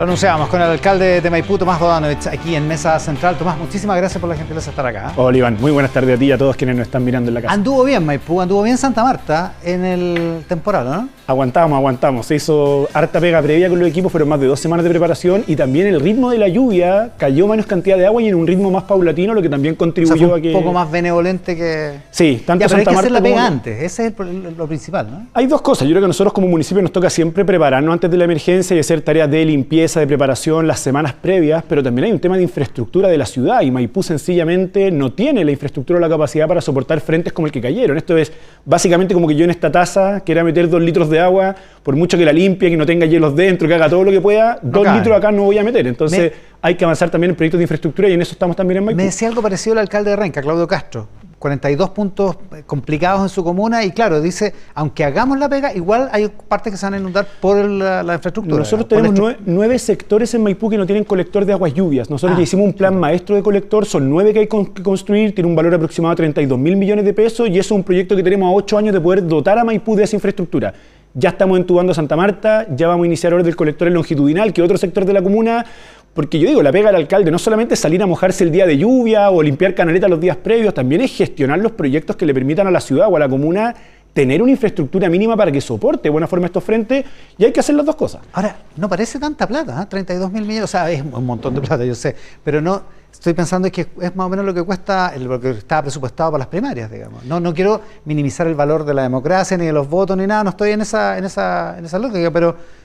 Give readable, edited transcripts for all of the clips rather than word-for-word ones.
Lo anunciamos con el alcalde de Maipú, Tomás Bodanovich, aquí en Mesa Central. Tomás, muchísimas gracias por la gentileza de estar acá. Hola Iván, muy buenas tardes a ti y a todos quienes nos están mirando en la casa. Anduvo bien Maipú, anduvo bien Santa Marta en el temporal, ¿no? Aguantamos. Se hizo harta pega previa con los equipos, fueron más de 2 semanas de preparación y también el ritmo de la lluvia cayó menos cantidad de agua y en un ritmo más paulatino, lo que también contribuyó a que... un poco más benevolente que... Sí, tanto ya, pero Santa hay que Marta hacer la pega como... antes, ese es lo principal, ¿no? Hay dos cosas, yo creo que a nosotros como municipio nos toca siempre prepararnos antes de la emergencia y hacer tareas de limpieza, de preparación las semanas previas, pero también hay un tema de infraestructura de la ciudad y Maipú sencillamente no tiene la infraestructura o la capacidad para soportar frentes como el que cayeron. Esto es básicamente como que yo en esta taza quiera meter 2 litros de agua, por mucho que la limpie, que no tenga hielos dentro, que haga todo lo que pueda, 2 litros acá no voy a meter. Entonces hay que avanzar también en proyectos de infraestructura y en eso estamos también en Maipú. Me decía algo parecido el alcalde de Renca, Claudio Castro. 42 puntos complicados en su comuna y claro, dice, aunque hagamos la pega, igual hay partes que se van a inundar por la infraestructura. Nosotros tenemos 9 sectores en Maipú que no tienen colector de aguas lluvias. Nosotros ya hicimos un plan maestro de colector, son 9 que hay que construir, tiene un valor aproximado de 32.000 millones de pesos y eso es un proyecto que tenemos a 8 años de poder dotar a Maipú de esa infraestructura. Ya estamos entubando a Santa Marta, ya vamos a iniciar ahora del colector en longitudinal, que es otro sector de la comuna. Porque yo digo, la pega del alcalde no solamente es salir a mojarse el día de lluvia o limpiar canaletas los días previos, también es gestionar los proyectos que le permitan a la ciudad o a la comuna tener una infraestructura mínima para que soporte de buena forma estos frentes y hay que hacer las dos cosas. Ahora, no parece tanta plata, ¿eh? 32.000 millones, o sea, es un montón de plata, yo sé, pero no, estoy pensando que es más o menos lo que cuesta, lo que estaba presupuestado para las primarias, digamos. No quiero minimizar el valor de la democracia, ni de los votos, ni nada, no estoy en esa lógica, pero...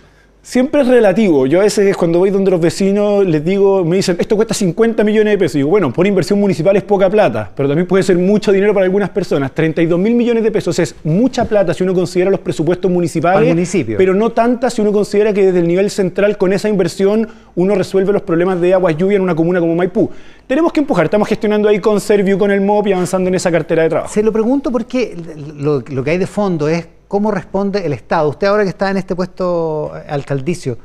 Siempre es relativo. Yo a veces cuando voy donde los vecinos les digo, me dicen, esto cuesta 50 millones de pesos. Y digo, bueno, por inversión municipal es poca plata, pero también puede ser mucho dinero para algunas personas. 32.000 millones de pesos es mucha plata si uno considera los presupuestos municipales, pero no tanta si uno considera que desde el nivel central con esa inversión uno resuelve los problemas de aguas lluvia en una comuna como Maipú. Tenemos que empujar, estamos gestionando ahí con Serviu, con el MOP y avanzando en esa cartera de trabajo. Se lo pregunto porque lo que hay de fondo es ¿cómo responde el Estado? Usted ahora que está en este puesto alcaldicio,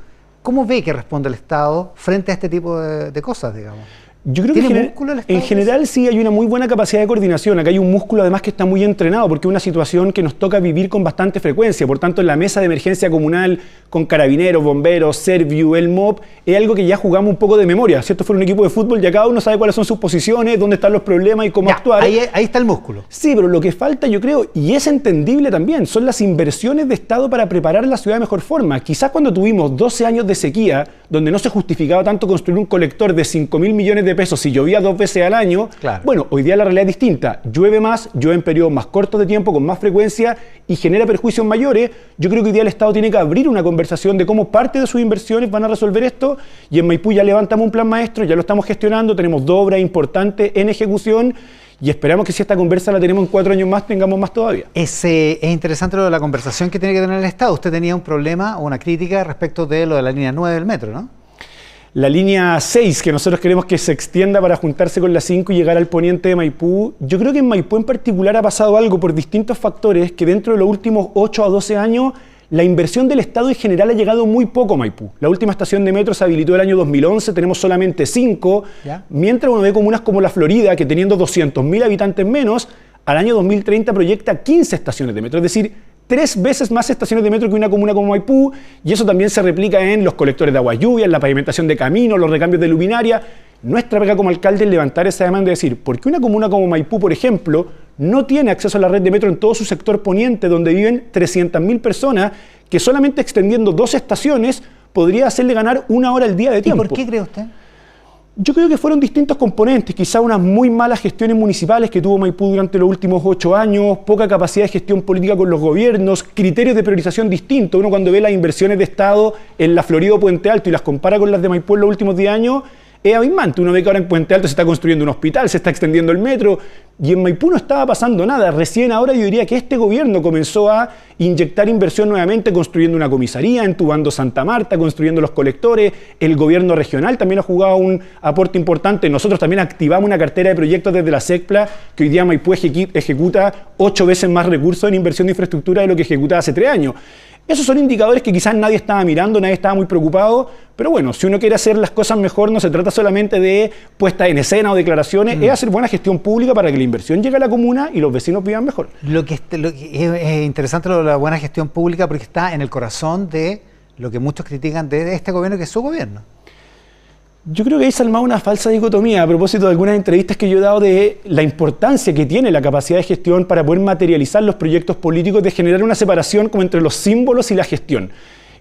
¿cómo ve que responde el Estado frente a este tipo de cosas, digamos? Yo creo que en general sí hay una muy buena capacidad de coordinación. Acá hay un músculo además que está muy entrenado porque es una situación que nos toca vivir con bastante frecuencia. Por tanto, en la mesa de emergencia comunal con carabineros, bomberos, Serviu, el MOP, es algo que ya jugamos un poco de memoria. Si esto fuera un equipo de fútbol, ya cada uno sabe cuáles son sus posiciones, dónde están los problemas y cómo actuar. Ahí está el músculo. Sí, pero lo que falta, yo creo, y es entendible también, son las inversiones de Estado para preparar la ciudad de mejor forma. Quizás cuando tuvimos 12 años de sequía, donde no se justificaba tanto construir un colector de 5.000 millones de pesos si llovía 2 veces al año, claro. Bueno, hoy día la realidad es distinta. Llueve más, llueve en periodos más cortos de tiempo, con más frecuencia y genera perjuicios mayores. Yo creo que hoy día el Estado tiene que abrir una conversación de cómo parte de sus inversiones van a resolver esto y en Maipú ya levantamos un plan maestro, ya lo estamos gestionando, tenemos 2 obras importantes en ejecución y esperamos que si esta conversa la tenemos en 4 años más, tengamos más todavía. Es interesante lo de la conversación que tiene que tener el Estado. Usted tenía un problema o una crítica respecto de lo de la línea 9 del metro, ¿no? La línea 6, que nosotros queremos que se extienda para juntarse con la 5 y llegar al poniente de Maipú. Yo creo que en Maipú en particular ha pasado algo por distintos factores que dentro de los últimos 8 a 12 años la inversión del Estado en general ha llegado muy poco a Maipú. La última estación de metro se habilitó el año 2011, tenemos solamente 5, mientras uno ve comunas como la Florida, que teniendo 200.000 habitantes menos, al año 2030 proyecta 15 estaciones de metro, es decir, 3 veces más estaciones de metro que una comuna como Maipú, y eso también se replica en los colectores de agua lluvia, en la pavimentación de caminos, los recambios de luminaria. Nuestra pega como alcalde es levantar esa demanda y decir, ¿por qué una comuna como Maipú, por ejemplo, no tiene acceso a la red de metro en todo su sector poniente, donde viven 300.000 personas, que solamente extendiendo 2 estaciones podría hacerle ganar 1 hora al día de tiempo? ¿Y por qué cree usted? Yo creo que fueron distintos componentes, quizá unas muy malas gestiones municipales que tuvo Maipú durante los últimos 8 años, poca capacidad de gestión política con los gobiernos, criterios de priorización distintos. Uno cuando ve las inversiones de Estado en la Florida o Puente Alto y las compara con las de Maipú en los últimos 10 años, es abismante. Uno ve que ahora en Puente Alto se está construyendo un hospital, se está extendiendo el metro, y en Maipú no estaba pasando nada. Recién ahora yo diría que este gobierno comenzó a inyectar inversión nuevamente, construyendo una comisaría, entubando Santa Marta, construyendo los colectores. El gobierno regional también ha jugado un aporte importante. Nosotros también activamos una cartera de proyectos desde la SECPLA, que hoy día Maipú ejecuta 8 veces más recursos en inversión de infraestructura de lo que ejecutaba hace 3 años. Esos son indicadores que quizás nadie estaba mirando, nadie estaba muy preocupado, pero bueno, si uno quiere hacer las cosas mejor, no se trata solamente de puesta en escena o declaraciones, es hacer buena gestión pública para que la inversión llegue a la comuna y los vecinos vivan mejor. Lo que es interesante lo de la buena gestión pública porque está en el corazón de lo que muchos critican de este gobierno, que es su gobierno. Yo creo que ahí se ha armado una falsa dicotomía a propósito de algunas entrevistas que yo he dado de la importancia que tiene la capacidad de gestión para poder materializar los proyectos políticos, de generar una separación como entre los símbolos y la gestión.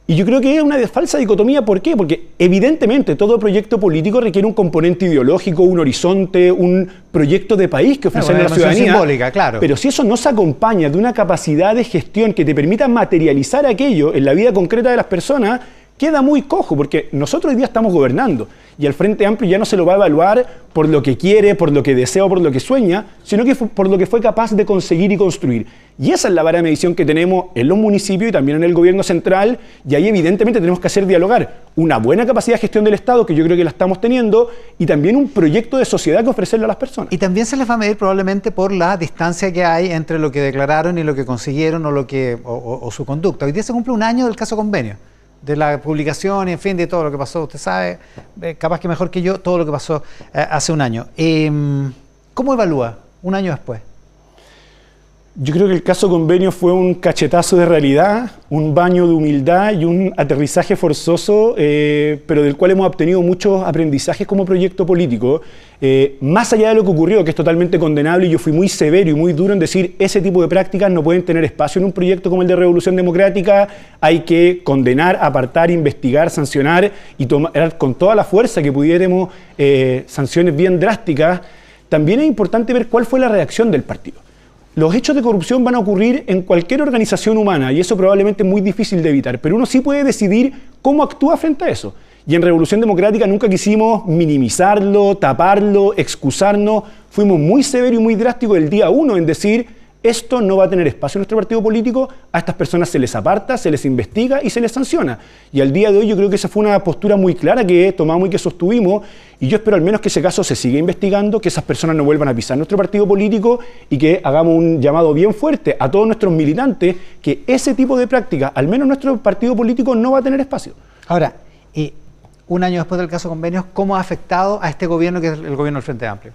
Y yo creo que es una falsa dicotomía. ¿Por qué? Porque evidentemente todo proyecto político requiere un componente ideológico, un horizonte, un proyecto de país que ofrecer a la ciudadanía. Simbólica, claro. Pero si eso no se acompaña de una capacidad de gestión que te permita materializar aquello en la vida concreta de las personas, queda muy cojo, porque nosotros hoy día estamos gobernando y el Frente Amplio ya no se lo va a evaluar por lo que quiere, por lo que desea o por lo que sueña, sino que por lo que fue capaz de conseguir y construir. Y esa es la vara de medición que tenemos en los municipios y también en el gobierno central, y ahí evidentemente tenemos que hacer dialogar una buena capacidad de gestión del Estado, que yo creo que la estamos teniendo, y también un proyecto de sociedad que ofrecerle a las personas. Y también se les va a medir probablemente por la distancia que hay entre lo que declararon y lo que consiguieron o su conducta. Hoy día se cumple un año del caso Convenio, de la publicación y en fin de todo lo que pasó. Usted sabe, capaz que mejor que yo, todo lo que pasó hace un año. ¿Cómo evalúa un año después? Yo creo que el caso Convenio fue un cachetazo de realidad, un baño de humildad y un aterrizaje forzoso, pero del cual hemos obtenido muchos aprendizajes como proyecto político. Más allá de lo que ocurrió, que es totalmente condenable, y yo fui muy severo y muy duro en decir ese tipo de prácticas no pueden tener espacio en un proyecto como el de Revolución Democrática. Hay que condenar, apartar, investigar, sancionar y tomar con toda la fuerza que pudiéramos sanciones bien drásticas. También es importante ver cuál fue la reacción del partido. Los hechos de corrupción van a ocurrir en cualquier organización humana y eso probablemente es muy difícil de evitar, pero uno sí puede decidir cómo actúa frente a eso. Y en Revolución Democrática nunca quisimos minimizarlo, taparlo, excusarnos. Fuimos muy severos y muy drásticos el día 1 en decir esto no va a tener espacio en nuestro partido político, a estas personas se les aparta, se les investiga y se les sanciona. Y al día de hoy yo creo que esa fue una postura muy clara que tomamos y que sostuvimos, y yo espero al menos que ese caso se siga investigando, que esas personas no vuelvan a pisar nuestro partido político y que hagamos un llamado bien fuerte a todos nuestros militantes que ese tipo de práctica, al menos nuestro partido político, no va a tener espacio. Ahora, un año después del caso Convenios, ¿cómo ha afectado a este gobierno que es el gobierno del Frente Amplio?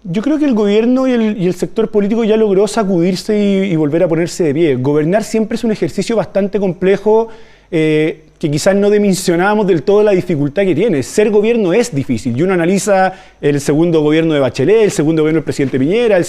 Yo creo que el gobierno y el sector político ya logró sacudirse y volver a ponerse de pie. Gobernar siempre es un ejercicio bastante complejo, que quizás no dimensionábamos del todo la dificultad que tiene. Ser gobierno es difícil. Y uno analiza el segundo gobierno de Bachelet, el segundo gobierno del presidente Piñera, el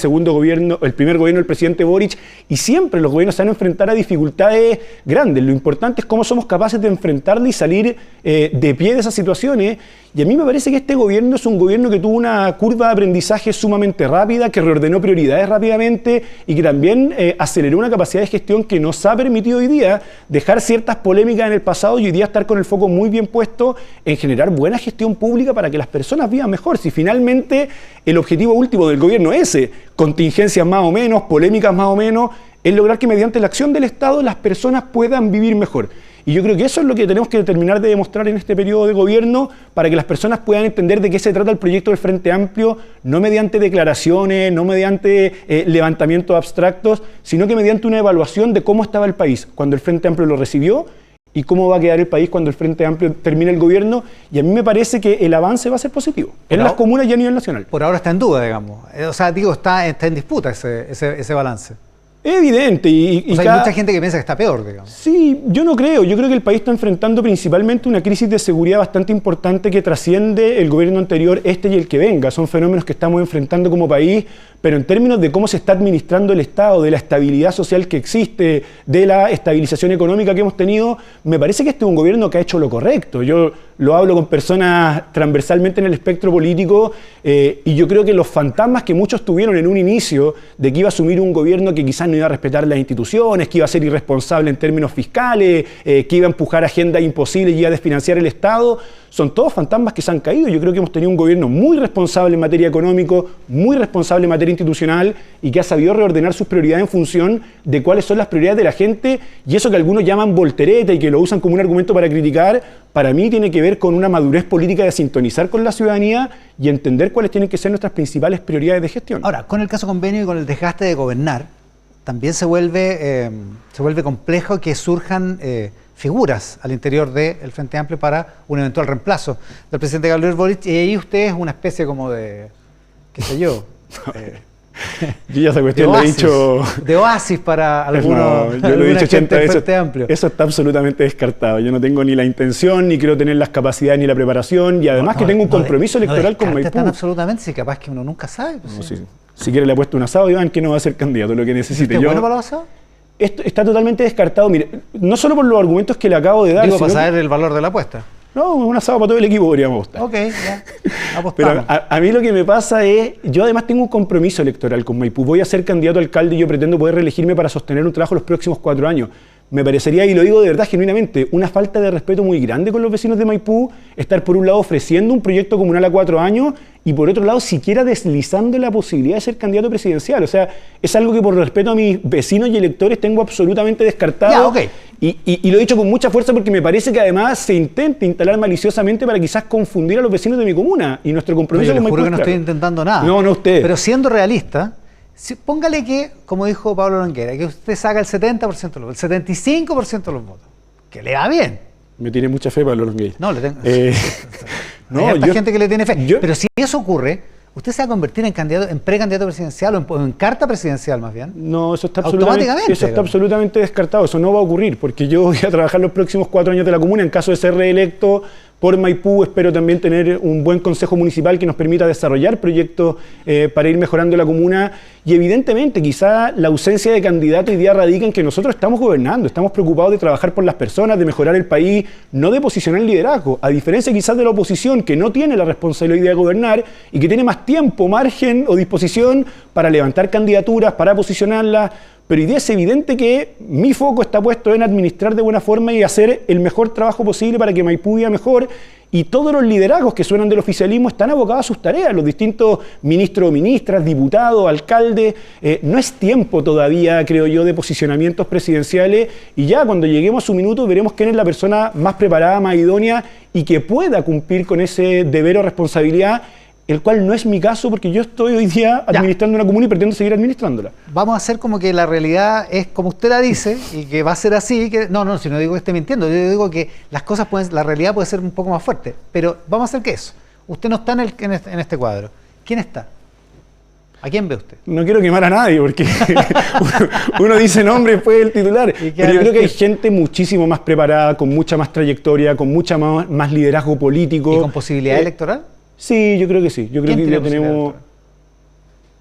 primer gobierno del presidente Boric, y siempre los gobiernos se van a enfrentar a dificultades grandes. Lo importante es cómo somos capaces de enfrentarla y salir de pie de esas situaciones. Y a mí me parece que este gobierno es un gobierno que tuvo una curva de aprendizaje sumamente rápida, que reordenó prioridades rápidamente y que también aceleró una capacidad de gestión que nos ha permitido hoy día dejar ciertas polémicas en el pasado y hoy día estar con el foco muy bien puesto en generar buena gestión pública para que las personas vivan mejor. Si finalmente el objetivo último del gobierno es ese, contingencias más o menos, polémicas más o menos, es lograr que mediante la acción del Estado las personas puedan vivir mejor. Y yo creo que eso es lo que tenemos que terminar de demostrar en este periodo de gobierno para que las personas puedan entender de qué se trata el proyecto del Frente Amplio, no mediante declaraciones, no mediante levantamientos abstractos, sino que mediante una evaluación de cómo estaba el país cuando el Frente Amplio lo recibió y cómo va a quedar el país cuando el Frente Amplio termine el gobierno. Y a mí me parece que el avance va a ser positivo en las comunas y a nivel nacional. Por ahora está en duda, digamos. O sea, digo, está en disputa ese balance. Es evidente. O sea, hay mucha gente que piensa que está peor, digamos. Sí, yo no creo. Yo creo que el país está enfrentando principalmente una crisis de seguridad bastante importante que trasciende el gobierno anterior, este y el que venga. Son fenómenos que estamos enfrentando como país, pero en términos de cómo se está administrando el Estado, de la estabilidad social que existe, de la estabilización económica que hemos tenido, me parece que este es un gobierno que ha hecho lo correcto. Yo lo hablo con personas transversalmente en el espectro político y yo creo que los fantasmas que muchos tuvieron en un inicio de que iba a asumir un gobierno que quizás no iba a respetar las instituciones, que iba a ser irresponsable en términos fiscales, que iba a empujar agendas imposibles y iba a desfinanciar el Estado, son todos fantasmas que se han caído. Yo creo que hemos tenido un gobierno muy responsable en materia económica, muy responsable en materia institucional y que ha sabido reordenar sus prioridades en función de cuáles son las prioridades de la gente, y eso que algunos llaman voltereta y que lo usan como un argumento para criticar, para mí tiene que ver con una madurez política de sintonizar con la ciudadanía y entender cuáles tienen que ser nuestras principales prioridades de gestión. Ahora, con el caso Convenio y con el desgaste de gobernar, también se vuelve complejo que surjan figuras al interior del Frente Amplio para un eventual reemplazo del presidente Gabriel Boric, y ahí usted es una especie como de, qué sé yo, Yo ya esa cuestión lo he dicho... De oasis para algunos, no, yo lo he dicho 80 veces. Eso está absolutamente descartado. Yo no tengo ni la intención, ni quiero tener las capacidades, ni la preparación, y además que tengo un compromiso electoral con Maipú. Tan absolutamente, si capaz que uno nunca sabe. Pues, no, sí. Si quiere le apuesto un asado, Iván, que no va a ser candidato, lo que necesite. ¿Usted es bueno para los asados? Esto está totalmente descartado. Mire, no solo por los argumentos que le acabo de dar. Digo, para saber el valor de la apuesta. No, un asado para todo el equipo podríamos apostar. Ok, ya. Apostamos. Pero a mí lo que me pasa es, yo además tengo un compromiso electoral con Maipú. Voy a ser candidato a alcalde y yo pretendo poder reelegirme para sostener un trabajo los próximos 4 años. Me parecería, y lo digo de verdad genuinamente, una falta de respeto muy grande con los vecinos de Maipú, estar por un lado ofreciendo un proyecto comunal a 4 años y por otro lado siquiera deslizando la posibilidad de ser candidato presidencial. O sea, es algo que por respeto a mis vecinos y electores tengo absolutamente descartado. Ya, okay. Y lo he dicho con mucha fuerza porque me parece que además se intenta instalar maliciosamente para quizás confundir a los vecinos de mi comuna y nuestro compromiso con Maipú. Yo les juro que no estoy intentando nada. No usted. Pero siendo realista, póngale que, como dijo Pablo Longuera, que usted saca el 70% de los votos, el 75% de los votos, que le va bien. Me tiene mucha fe, Pablo Longuera. No, le tengo. Hay gente que le tiene fe. Pero si eso ocurre, ¿usted se va a convertir en precandidato presidencial o en carta presidencial más bien? No, eso está absolutamente descartado. Eso no va a ocurrir, porque yo voy a trabajar los próximos 4 años de la comuna en caso de ser reelecto por Maipú. Espero también tener un buen consejo municipal que nos permita desarrollar proyectos para ir mejorando la comuna. Y evidentemente, quizá la ausencia de candidato hoy día radica en que nosotros estamos gobernando, estamos preocupados de trabajar por las personas, de mejorar el país, no de posicionar el liderazgo. A diferencia quizás de la oposición, que no tiene la responsabilidad de gobernar y que tiene más tiempo, margen o disposición para levantar candidaturas, para posicionarlas. Pero hoy día es evidente que mi foco está puesto en administrar de buena forma y hacer el mejor trabajo posible para que Maipú viva mejor. Y todos los liderazgos que suenan del oficialismo están abocados a sus tareas, los distintos ministros o ministras, diputados, alcaldes. No es tiempo todavía, creo yo, de posicionamientos presidenciales, y ya cuando lleguemos a su minuto veremos quién es la persona más preparada, más idónea y que pueda cumplir con ese deber o responsabilidad, el cual no es mi caso porque yo estoy hoy día administrando una comuna y pretendo seguir administrándola. Vamos a hacer como que la realidad es como usted la dice y que va a ser así. No, si no digo que esté mintiendo, yo digo que las cosas la realidad puede ser un poco más fuerte. Pero vamos a hacer que eso. Usted no está en este cuadro. ¿Quién está? ¿A quién ve usted? No quiero quemar a nadie porque uno dice nombre después del titular. Pero yo creo que hay gente muchísimo más preparada, con mucha más trayectoria, con mucha más liderazgo político. ¿Y con posibilidad electoral? Sí, yo creo que sí. Yo creo que ya tenemos...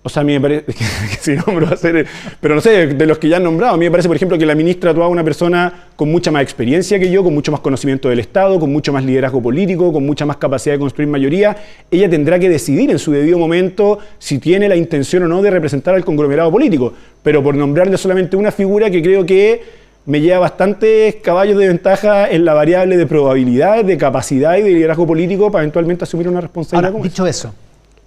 O sea, a mí me parece que si nombro va a ser... Pero no sé, de los que ya han nombrado, a mí me parece, por ejemplo, que la ministra Toá, una persona con mucha más experiencia que yo, con mucho más conocimiento del Estado, con mucho más liderazgo político, con mucha más capacidad de construir mayoría. Ella tendrá que decidir en su debido momento si tiene la intención o no de representar al conglomerado político. Pero por nombrarle solamente una figura que creo que me lleva bastantes caballos de ventaja en la variable de probabilidades, de capacidad y de liderazgo político para eventualmente asumir una responsabilidad. Ahora, dicho eso,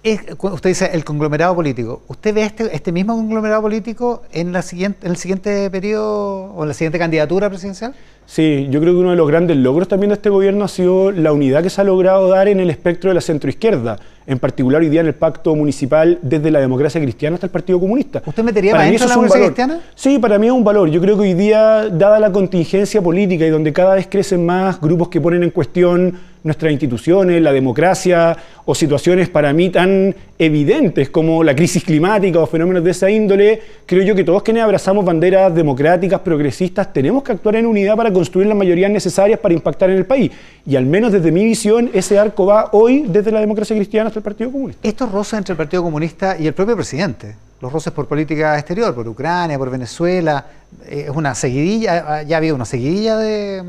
usted dice el conglomerado político. ¿Usted ve este mismo conglomerado político en el siguiente periodo o en la siguiente candidatura presidencial? Sí, yo creo que uno de los grandes logros también de este gobierno ha sido la unidad que se ha logrado dar en el espectro de la centroizquierda, en particular hoy día en el pacto municipal desde la Democracia Cristiana hasta el Partido Comunista. ¿Usted metería para dentro la Democracia Cristiana? Sí, para mí es un valor. Yo creo que hoy día, dada la contingencia política y donde cada vez crecen más grupos que ponen en cuestión nuestras instituciones, la democracia o situaciones para mí tan evidentes como la crisis climática o fenómenos de esa índole, creo yo que todos quienes abrazamos banderas democráticas, progresistas, tenemos que actuar en unidad para construir las mayorías necesarias para impactar en el país. Y al menos desde mi visión, ese arco va hoy desde la Democracia Cristiana hasta el Partido Comunista. Estos roces entre el Partido Comunista y el propio presidente, los roces por política exterior, por Ucrania, por Venezuela, es una seguidilla, ya había una seguidilla de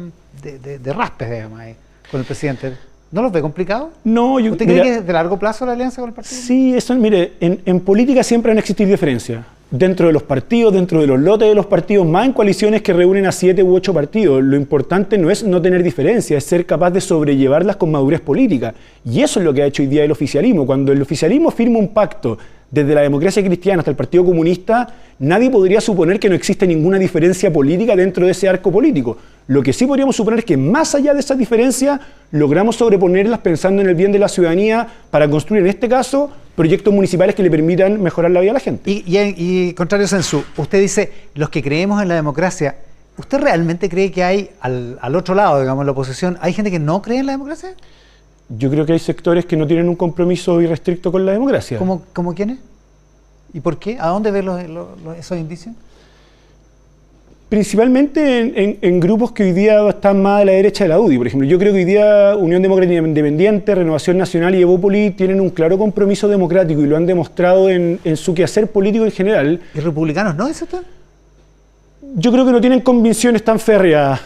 raspes, digamos, ahí, con el presidente. ¿No los ve complicados? No, ¿Usted cree que es de largo plazo la alianza con el partido? Sí, eso, mire, en política siempre van a existir diferencias. Dentro de los partidos, dentro de los lotes de los partidos, más en coaliciones que reúnen a 7 u 8 partidos. Lo importante no es no tener diferencias, es ser capaz de sobrellevarlas con madurez política. Y eso es lo que ha hecho hoy día el oficialismo. Cuando el oficialismo firma un pacto desde la Democracia Cristiana hasta el Partido Comunista, nadie podría suponer que no existe ninguna diferencia política dentro de ese arco político. Lo que sí podríamos suponer es que más allá de esas diferencias, logramos sobreponerlas pensando en el bien de la ciudadanía para construir, en este caso, proyectos municipales que le permitan mejorar la vida a la gente. Y contrario Sensu, usted dice, los que creemos en la democracia, ¿usted realmente cree que hay al otro lado, digamos, en la oposición, hay gente que no cree en la democracia? Yo creo que hay sectores que no tienen un compromiso irrestricto con la democracia. ¿Cómo quiénes? ¿Y por qué? ¿A dónde ves esos indicios? Principalmente en grupos que hoy día están más a la derecha de la UDI. Por ejemplo, yo creo que hoy día Unión Democrática Independiente, Renovación Nacional y Evópolis tienen un claro compromiso democrático y lo han demostrado en su quehacer político en general. ¿Y republicanos no, eso está? Yo creo que no tienen convicciones tan férreas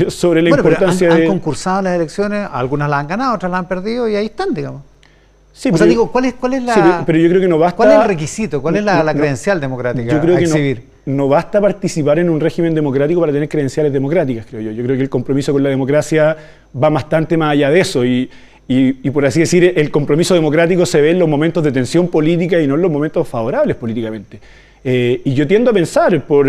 sobre la importancia han concursado en las elecciones, algunas las han ganado, otras las han perdido y ahí están, digamos. Sí, o sea, digo, ¿cuál es la...? Sí, pero yo creo que no basta... ¿Cuál es el requisito? ¿Cuál es la credencial democrática yo creo que a exhibir? No basta participar en un régimen democrático para tener credenciales democráticas, creo yo. Yo creo que el compromiso con la democracia va bastante más allá de eso y por así decir, el compromiso democrático se ve en los momentos de tensión política y no en los momentos favorables políticamente. Y yo tiendo a pensar, o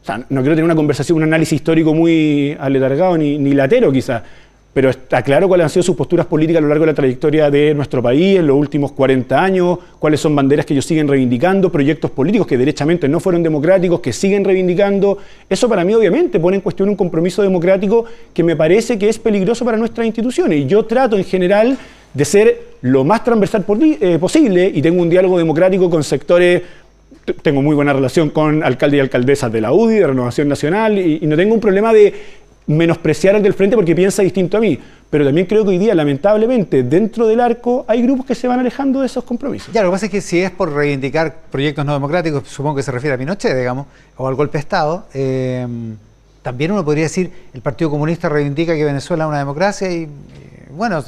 sea, no quiero tener una conversación, un análisis histórico muy aletargado ni latero quizás, pero está claro cuáles han sido sus posturas políticas a lo largo de la trayectoria de nuestro país en los últimos 40 años, cuáles son banderas que ellos siguen reivindicando, proyectos políticos que derechamente no fueron democráticos, que siguen reivindicando. Eso para mí obviamente pone en cuestión un compromiso democrático que me parece que es peligroso para nuestras instituciones. Y yo trato en general de ser lo más transversal posible y tengo un diálogo democrático con sectores. Tengo muy buena relación con alcaldes y alcaldesas de la UDI, de Renovación Nacional, y no tengo un problema de menospreciar al del frente porque piensa distinto a mí. Pero también creo que hoy día, lamentablemente, dentro del arco hay grupos que se van alejando de esos compromisos. Ya, lo que pasa es que si es por reivindicar proyectos no democráticos, supongo que se refiere a Pinochet, digamos, o al golpe de Estado, también uno podría decir, el Partido Comunista reivindica que Venezuela es una democracia y bueno,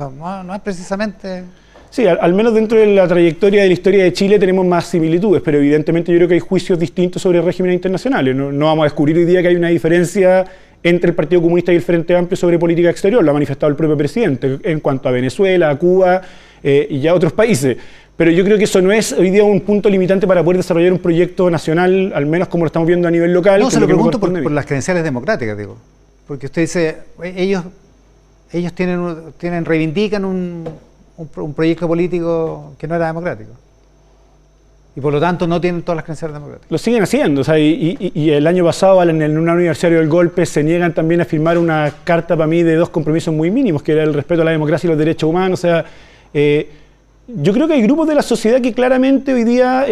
no es precisamente... Sí, al menos dentro de la trayectoria de la historia de Chile tenemos más similitudes, pero evidentemente yo creo que hay juicios distintos sobre regímenes internacionales. No vamos a descubrir hoy día que hay una diferencia entre el Partido Comunista y el Frente Amplio sobre política exterior, lo ha manifestado el propio presidente en cuanto a Venezuela, a Cuba y ya otros países. Pero yo creo que eso no es hoy día un punto limitante para poder desarrollar un proyecto nacional, al menos como lo estamos viendo a nivel local. No, se lo pregunto por las credenciales democráticas, digo. Porque usted dice, ellos reivindican un proyecto político que no era democrático. Y por lo tanto no tienen todas las credenciales democráticas. Lo siguen haciendo, o sea, y el año pasado en un aniversario del golpe se niegan también a firmar una carta para mí de dos compromisos muy mínimos, que era el respeto a la democracia y los derechos humanos. O sea, yo creo que hay grupos de la sociedad que claramente hoy día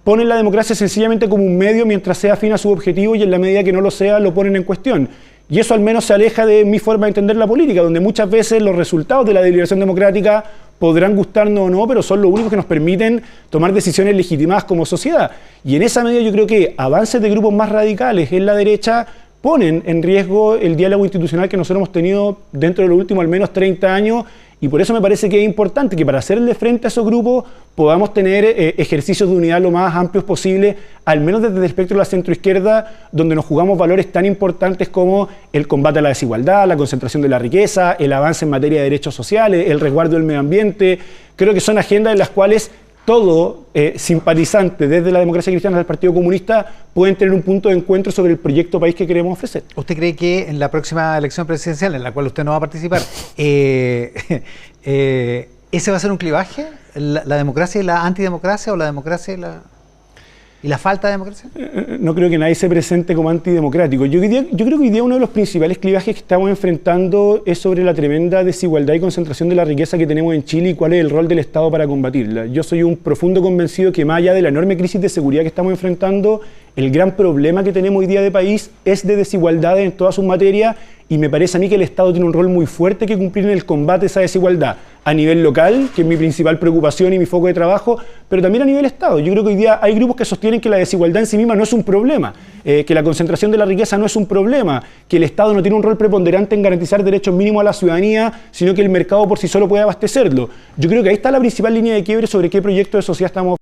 ponen la democracia sencillamente como un medio mientras sea afín a su objetivo y en la medida que no lo sea lo ponen en cuestión. Y eso al menos se aleja de mi forma de entender la política, donde muchas veces los resultados de la deliberación democrática podrán gustarnos o no, pero son los únicos que nos permiten tomar decisiones legitimadas como sociedad. Y en esa medida yo creo que avances de grupos más radicales en la derecha ponen en riesgo el diálogo institucional que nosotros hemos tenido dentro de los últimos al menos 30 años, y por eso me parece que es importante que para hacerle frente a esos grupos podamos tener ejercicios de unidad lo más amplios posible, al menos desde el espectro de la centroizquierda, donde nos jugamos valores tan importantes como el combate a la desigualdad, la concentración de la riqueza, el avance en materia de derechos sociales, el resguardo del medio ambiente. Creo que son agendas en las cuales todo simpatizante desde la democracia cristiana del Partido Comunista pueden tener un punto de encuentro sobre el proyecto país que queremos ofrecer. ¿Usted cree que en la próxima elección presidencial, en la cual usted no va a participar, ese va a ser un clivaje? ¿La democracia y la antidemocracia, o la democracia y la falta de democracia? No creo que nadie se presente como antidemocrático. Yo creo que hoy día uno de los principales clivajes que estamos enfrentando es sobre la tremenda desigualdad y concentración de la riqueza que tenemos en Chile y cuál es el rol del Estado para combatirla. Yo soy un profundo convencido que más allá de la enorme crisis de seguridad que estamos enfrentando, el gran problema que tenemos hoy día de país es de desigualdades en todas sus materias, y me parece a mí que el Estado tiene un rol muy fuerte que cumplir en el combate a esa desigualdad a nivel local, que es mi principal preocupación y mi foco de trabajo, pero también a nivel Estado. Yo creo que hoy día hay grupos que sostienen que la desigualdad en sí misma no es un problema, que la concentración de la riqueza no es un problema, que el Estado no tiene un rol preponderante en garantizar derechos mínimos a la ciudadanía, sino que el mercado por sí solo puede abastecerlo. Yo creo que ahí está la principal línea de quiebre sobre qué proyecto de sociedad estamos